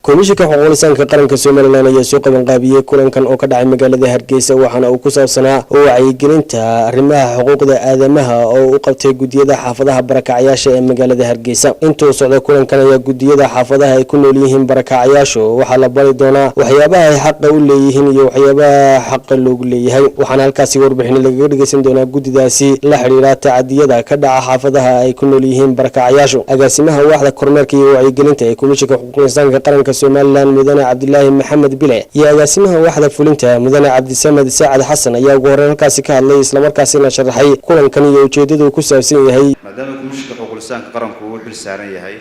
komishanka xuquuqlisaanka qaranka Soomaaliland ayaa soo qaban qaabiyay kulankan oo ka dhacay magaalada Hargeysa waxaana uu ku saabsanaa wacyigelinta arrimaha xuquuqda aadamaha oo uu qabtay gudiyada xaafadaha barakacayaasha ee magaalada Hargeysa. Intuu socdo kulankan ayaa gudiyada xaafadaha ay ku nool yihiin barakacayaashu waxa la bari doonaa waxyaabaha ay xaq u leeyihiin iyo waxyaabaha xaq loogu leeyahay. Waxaana halkaasi warbixin laga dhageysan doonaa gudidaasi la xiriira tacadiyada ka dhaca xaafadaha ay ku nool yihiin barakacayaashu. Agaasimaha waaxda kormeerka iyo wacyigelinta ee komishanka xuquuqlisaanka qaranka Soomaaliland mudane Cabdullaahi Maxamed Bile iyo agaasimaha waaxda fulinta mudane Cabdisamed Saacad Xasan ayaa ugu horreyn halkaasi ka hadlay isla markaasina sharaxay kulankan iyo ujeedadu ku saabsan yahay. maadaama komishanka xuquuqlisaanka qaranku uu xil saaran yahay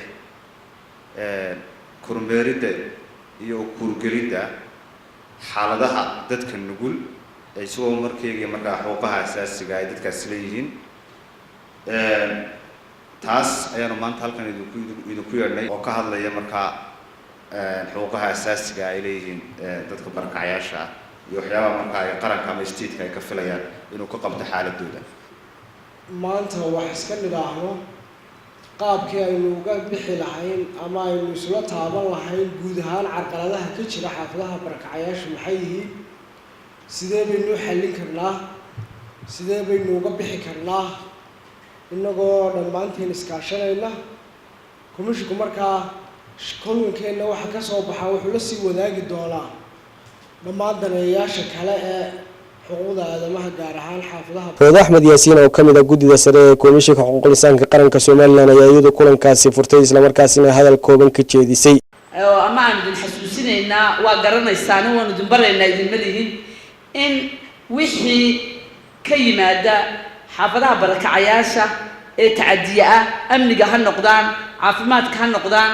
kormeeridda iyo kurgelidda xaaladaha dadka nugul ay soo markayga markaa xuquuqaha asaasiga ay dadkaas leeyihiin taas ayaanu maanta halkan idinku yeedhnay oo ka hadlaya markaa xuquuqaha asaasiga ay leeyihiin dadka barakacayaasha iyo waxyaabaha markaa ay qaranka ama state-ka ay ka filayaan inuu ka qabto xaaladooda. maanta wax iska nidhaahno qaabkii aynu uga bixi lahayn ama aynu isla taaban lahayn guud ahaan carqaladaha ka jira xaafadaha barakacayaasha maxay yihiin, sidee baynu xallin karnaa, sidee baynu uga bixi karnaa inagoo dhammaanteen iskaashanayna. komishanku markaa kulankeena waxa ka soo baxa wuxuu la sii wadaagi doonaa dhammaan daneeyayaasha kale ee xuquuqda aadamaha gaar ahaan xaafadaha. Fawad Axmed Yaasiin oo kamid ah gudida sare ee komishanka xuquuqlisaanka qaranka Soomaaliland ayaa iyadu kulankaasi furtay isla markaasina hadal kooban ka jeedisay. ama aan idin xasuusinaynaa waa garanaysaan waanu idin baraynaa idin malihin in wixii ka yimaada xaafadaha barakacayaasha ee tacadiya ah amniga ha noqdaan caafimaadka ha noqdaan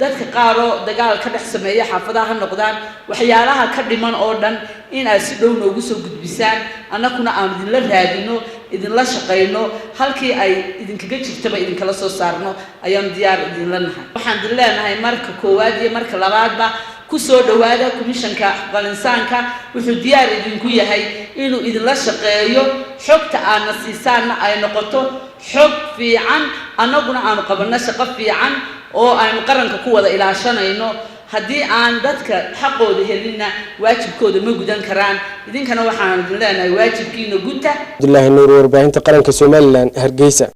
dadka qaaro dagaal ka dhex sameeya xaafadaha ha noqdaan waxyaalaha ka dhiman oo dhan in ay si dhow noogu soo gudbisaan annaguna aan idinla raadino idinla shaqayno halkii ay idinkaga jirtaba idinkala soo saarno ayaan diyaar idinla nahay. waxaan idin leenahay marka koowaad iyo marka labaadba ku soo dhawaada komishanka qalinsaanka wuxuu diyaar idinku yahay inuu idinla shaqeeyo xogta aadna siisaanna ay noqoto xog fiican annaguna aanu qabanno shaqo fiican oo aynu qaranka ku wada ilaashanayno. haddii aan dadka xaqooda helinna waajibkooda ma gudan karaan. idinkana waxaan idin leenahay waajibkiina guta. Cabdullaahi Nuur, warbaahinta qaranka Soomaaliland, Hargeysa.